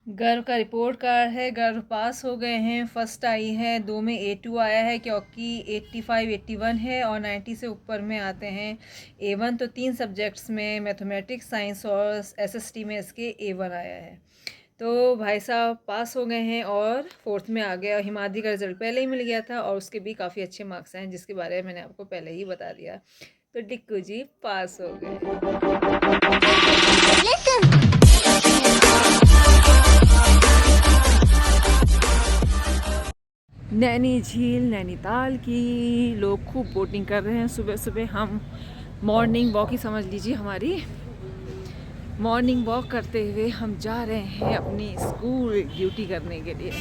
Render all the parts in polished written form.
गर्व का report card है। गर्व पास हो गए हैं, फर्स्ट आई है, 2 में A2 आया है क्योंकि 85 81 है और 90 से ऊपर में आते हैं A1। तो 3 सब्जेक्ट्स में मैथमेटिक्स, साइंस और SST में इसके A1 आया है। तो भाई साहब पास हो गए हैं और फोर्थ में आ गया। हिमाद्री का रिजल्ट पहले ही मिल गया था और उसके भी काफ़ी अच्छे मार्क्स हैं जिसके बारे में मैंने आपको पहले ही बता दिया। तो डिक्कू जी पास हो गए। नैनी झील नैनीताल की लोग खूब बोटिंग कर रहे हैं। सुबह सुबह हम मॉर्निंग वॉक ही समझ लीजिए हमारी। मॉर्निंग वॉक करते हुए हम जा रहे हैं अपनी स्कूल ड्यूटी करने के लिए।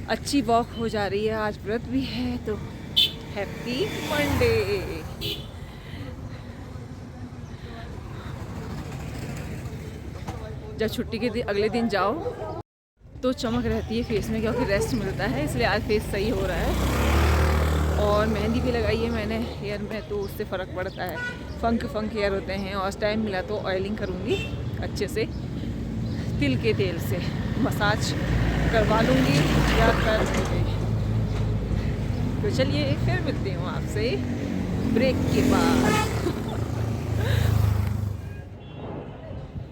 अच्छी वॉक हो जा रही है, आज व्रत भी है तो हैप्पी मंडे। जब छुट्टी के अगले दिन जाओ तो चमक रहती है फेस में क्योंकि रेस्ट मिलता है, इसलिए आज फेस सही हो रहा है। और मेहंदी भी लगाई है मैंने हेयर में, तो उससे फ़र्क पड़ता है। फंक हेयर होते हैं और टाइम मिला तो ऑयलिंग करूँगी अच्छे से, तिल के तेल से मसाज करवा लूँगी या कर लूँगी। तो चलिए फिर मिलती हूँ आपसे ब्रेक के बाद।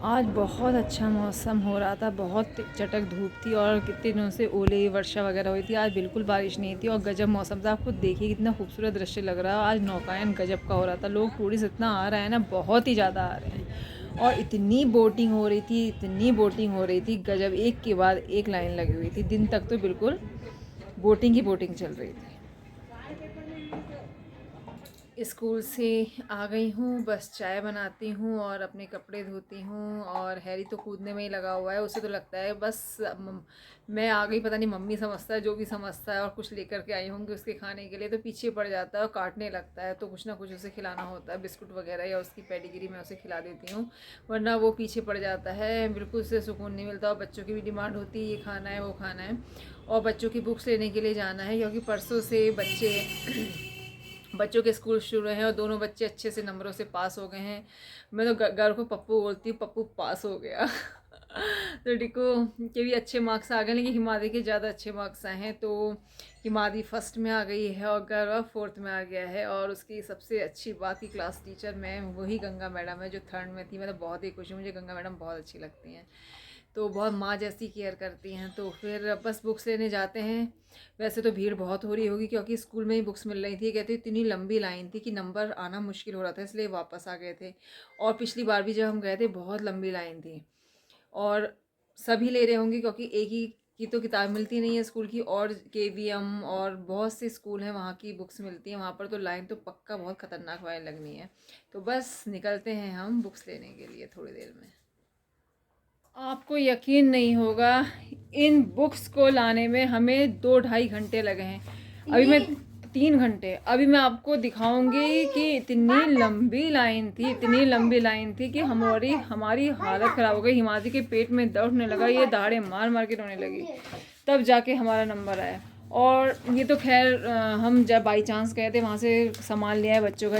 आज बहुत अच्छा मौसम हो रहा था, बहुत चटक धूप थी और कितने दिनों से ओले वर्षा वगैरह हुई थी। आज बिल्कुल बारिश नहीं थी और गजब मौसम था। आप खुद देखिए कितना खूबसूरत दृश्य लग रहा है। आज नौकायन गजब का हो रहा था, लोग टूरिस्ट इतना आ रहा है ना, बहुत ही ज़्यादा आ रहे हैं। और इतनी बोटिंग हो रही थी, इतनी बोटिंग हो रही थी गजब, एक के बाद एक लाइन लगी हुई थी। दिन तक तो बिल्कुल बोटिंग ही बोटिंग चल रही थी। स्कूल से आ गई हूँ, बस चाय बनाती हूँ और अपने कपड़े धोती हूँ। और हैरी तो कूदने में ही लगा हुआ है, उसे तो लगता है बस मैं आ गई, पता नहीं मम्मी समझता है, जो भी समझता है। और कुछ लेकर के आई होंगी उसके खाने के लिए तो पीछे पड़ जाता है और काटने लगता है। तो कुछ ना कुछ उसे खिलाना होता है, बिस्कुट वगैरह या उसकी पेडिग्री मैं उसे खिला देती हूँ, वरना वो पीछे पड़ जाता है। बिल्कुल उसे सुकून नहीं मिलता। और बच्चों की भी डिमांड होती है, ये खाना है वो खाना है। और बच्चों की बुक्स लेने के लिए जाना है क्योंकि परसों से बच्चों के स्कूल शुरू हैं और दोनों बच्चे अच्छे से नंबरों से पास हो गए हैं। मैं तो घर को पप्पू बोलती हूँ, पप्पू पास हो गया। तो डिको के भी अच्छे मार्क्स आ गए, लेकिन हिमाद्री के ज़्यादा अच्छे मार्क्स आए हैं। तो हिमाद्री फर्स्ट में आ गई है और गौरव फोर्थ में आ गया है। और उसकी सबसे अच्छी बात की क्लास टीचर मैं वही गंगा मैडम है जो थर्ड में थी। मैं तो बहुत ही खुश हूँ, मुझे गंगा मैडम बहुत अच्छी लगती हैं, तो बहुत माँ जैसी केयर करती हैं। तो फिर बस बुक्स लेने जाते हैं। वैसे तो भीड़ बहुत हो रही होगी क्योंकि स्कूल में ही बुक्स मिल रही थी। कहते इतनी लंबी लाइन थी कि नंबर आना मुश्किल हो रहा था, इसलिए वापस आ गए थे। और पिछली बार भी जब हम गए थे बहुत लंबी लाइन थी। और सभी ले रहे होंगे क्योंकि एक ही की तो किताब मिलती नहीं है स्कूल की, और KVM और बहुत से स्कूल हैं वहाँ की बुक्स मिलती हैं। वहाँ पर तो लाइन तो पक्का बहुत ख़तरनाक वाली लगनी है। तो बस निकलते हैं हम बुक्स लेने के लिए थोड़ी देर में। आपको यकीन नहीं होगा, इन बुक्स को लाने में हमें 2-2.5 घंटे लगे हैं। अभी मैं 3 घंटे, अभी मैं आपको दिखाऊंगी कि इतनी लंबी लाइन थी, इतनी लंबी लाइन थी कि हमारी हालत ख़राब हो गई। हिमाद्री के पेट में दर्द होने लगा, ये दहाड़े मार मार के रोने लगी, तब जाके हमारा नंबर आया। और ये तो खैर हम जब बाई चांस गए थे वहाँ से सामान लिया है बच्चों का,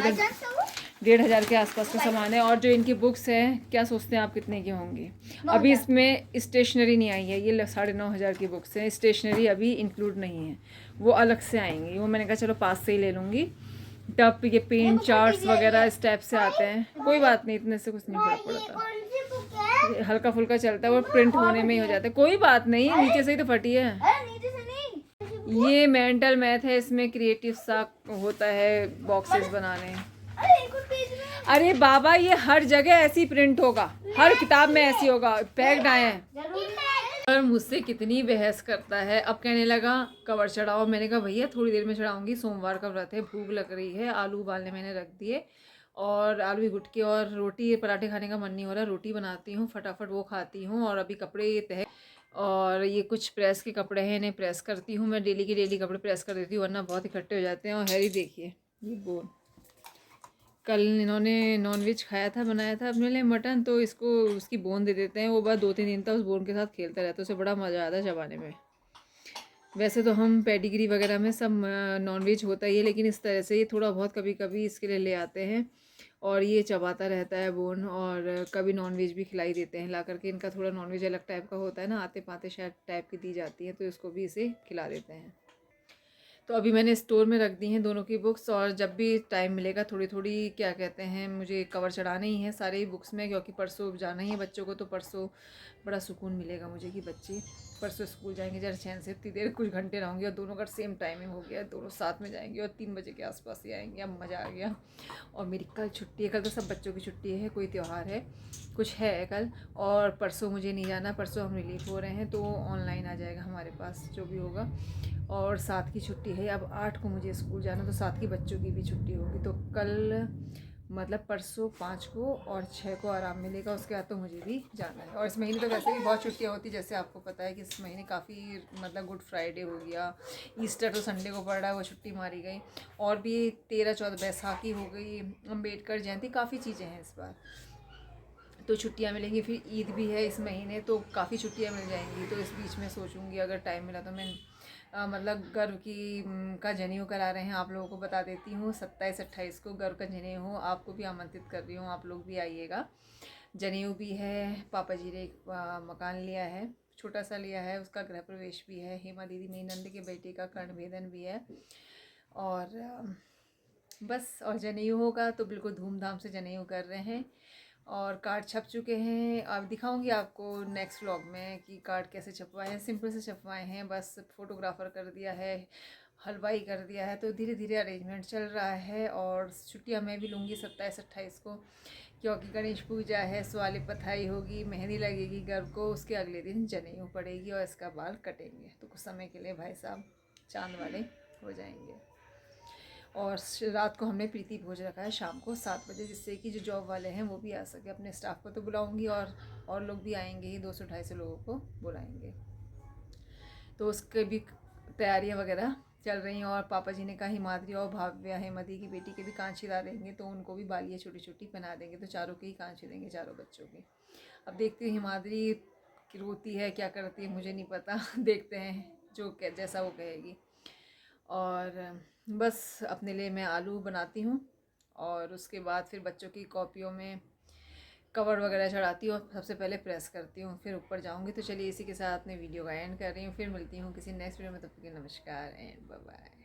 1,500 के आसपास का सामान है। और जो इनकी बुक्स है, क्या सोचते हैं आप कितने की होंगी? अभी इसमें स्टेशनरी नहीं आई है, ये 9,500 की बुक्स हैं। स्टेशनरी अभी इंक्लूड नहीं है, वो अलग से आएंगी। वो मैंने कहा चलो पास से ही ले लूँगी। टब ये पेन चार्ट्स वगैरह इस टाइप से आते हैं, कोई बात नहीं, इतने से कुछ नहीं फर्क पड़ता, हल्का फुल्का चलता है, वो प्रिंट होने में ही हो जाता है, कोई बात नहीं। नीचे से ही तो फटी है। ये मेंटल मैथ है, इसमें क्रिएटिव सा होता है बॉक्सेस बनाने। अरे बाबा, ये हर जगह ऐसी प्रिंट होगा, हर किताब में ऐसी होगा, पैक्ड आए हैं। और मुझसे कितनी बहस करता है। अब कहने लगा कवर चढ़ाओ, मैंने कहा भैया थोड़ी देर में चढ़ाऊंगी, सोमवार का व्रत है, भूख लग रही है। आलू उबालने मैंने रख दिए और आलू की गुटकी और रोटी, पराठे खाने का मन नहीं हो रहा, रोटी बनाती हूँ फटाफट, वो खाती हूँ। और अभी कपड़े तह, और ये कुछ प्रेस के कपड़े हैं, इन्हें प्रेस करती हूँ। मैं डेली के डेली कपड़े प्रेस कर देती हूँ वरना बहुत इकट्ठे हो जाते हैं। और हैरी देखिए, ये बोन, कल इन्होंने नॉनवेज खाया था, बनाया था अपने लिए मटन, तो इसको उसकी बोन दे देते हैं। वो बस 2-3 दिन तक उस बोन के साथ खेलता रहता है, उसे बड़ा मज़ा आता है चबाने में। वैसे तो हम पेडिग्री वगैरह में सब नॉनवेज होता ही है, लेकिन इस तरह से ये थोड़ा बहुत कभी कभी इसके लिए ले आते हैं। और ये चबाता रहता है बोन। और कभी नॉनवेज भी खिलाई देते हैं ला करके, इनका थोड़ा नॉनवेज अलग टाइप का होता है ना, आते पाते शायद टाइप की दी जाती है, तो इसको भी इसे खिला देते हैं। तो अभी मैंने स्टोर में रख दी हैं दोनों की बुक्स, और जब भी टाइम मिलेगा थोड़ी थोड़ी क्या कहते हैं मुझे कवर चढ़ाने ही है सारे ही बुक्स में, क्योंकि परसों जाना ही है बच्चों को, तो परसों बड़ा सुकून मिलेगा मुझे कि बच्चे परसों स्कूल जाएंगे जरा चैन से, इतनी देर कुछ घंटे रहूँगी, और दोनों का सेम टाइमिंग हो गया, दोनों साथ में जाएंगे और 3 बजे के आसपास ही आएंगे। अब मज़ा आ गया। और मेरी कल छुट्टी है, कल तो सब बच्चों की छुट्टी है, कोई त्यौहार है कुछ है कल, और परसों मुझे नहीं जाना, परसों हम रिलीफ हो रहे हैं, तो ऑनलाइन आ जाएगा हमारे पास जो भी होगा। और 7 की छुट्टी है, अब 8 को मुझे स्कूल जाना, तो 7 की बच्चों की भी छुट्टी होगी, तो कल मतलब परसों 5 को और 6 को आराम मिलेगा, उसके बाद तो मुझे भी जाना है। और इस महीने तो वैसे भी बहुत छुट्टियां होती, जैसे आपको पता है कि इस महीने काफ़ी मतलब गुड फ्राइडे हो गया, ईस्टर तो संडे को पड़ रहा है, वो छुट्टी मारी गई, और भी 13-14 बैसाखी हो गई, अम्बेडकर जयंती, काफ़ी चीज़ें हैं इस बार, तो छुट्टियां मिलेंगी। फिर ईद भी है इस महीने, तो काफ़ी छुट्टियां मिल जाएंगी। तो इस बीच में सोचूंगी अगर टाइम मिला तो मैं मतलब गर्व की का जनेऊ करा रहे हैं, आप लोगों को बता देती हूँ, 27-28 को गर्व का जनेऊ हो, आपको भी आमंत्रित कर रही हूँ, आप लोग भी आइएगा। जनेऊ भी है, पापा जी ने एक मकान लिया है, छोटा सा लिया है, उसका गृह प्रवेश भी है, हेमा दीदी मेरी नंद के बेटे का कर्णवेदन भी है, और बस और जनेऊ होगा तो बिल्कुल धूमधाम से जनेऊ कर रहे हैं। और कार्ड छप चुके हैं, अब दिखाऊंगी आपको नेक्स्ट व्लॉग में कि कार्ड कैसे छपवाए हैं, सिंपल से छपवाए हैं, बस फोटोग्राफर कर दिया है, हलवाई कर दिया है, तो धीरे धीरे अरेंजमेंट चल रहा है। और छुट्टियां मैं भी लूँगी 27-28 को, क्योंकि गणेश पूजा है, सवाली पथाई होगी, मेहंदी लगेगी गर्व को, उसके अगले दिन जनेऊ पड़ेगी और इसका बाल कटेंगे, तो कुछ समय के लिए भाई साहब चांद वाले हो जाएंगे। और रात को हमने प्रीति भोज रखा है शाम को 7 बजे, जिससे कि जो जॉब वाले हैं वो भी आ सके, अपने स्टाफ को तो बुलाऊंगी, और लोग भी आएंगे ही, 200-250 लोगों को बुलाएंगे, तो उसके भी तैयारियां वगैरह चल रही हैं। और पापा जी ने कहा हिमाद्री और भाव्या हेमदी की बेटी के भी कान छिला देंगे, तो उनको भी बालियाँ छोटी छोटी पहना देंगे, तो चारों के ही कान छिलेंगे, चारों बच्चों के। अब देखती हूँ हिमाद्री रोती है क्या करती है मुझे नहीं पता देखते हैं जो जैसा वो कहेगी। और बस अपने लिए मैं आलू बनाती हूँ, और उसके बाद फिर बच्चों की कॉपियों में कवर वगैरह चढ़ाती हूँ, सबसे पहले प्रेस करती हूँ, फिर ऊपर जाऊँगी। तो चलिए इसी के साथ मैं वीडियो का एंड कर रही हूँ, फिर मिलती हूँ किसी नेक्स्ट वीडियो में, तब तक के नमस्कार एंड बाय बाय।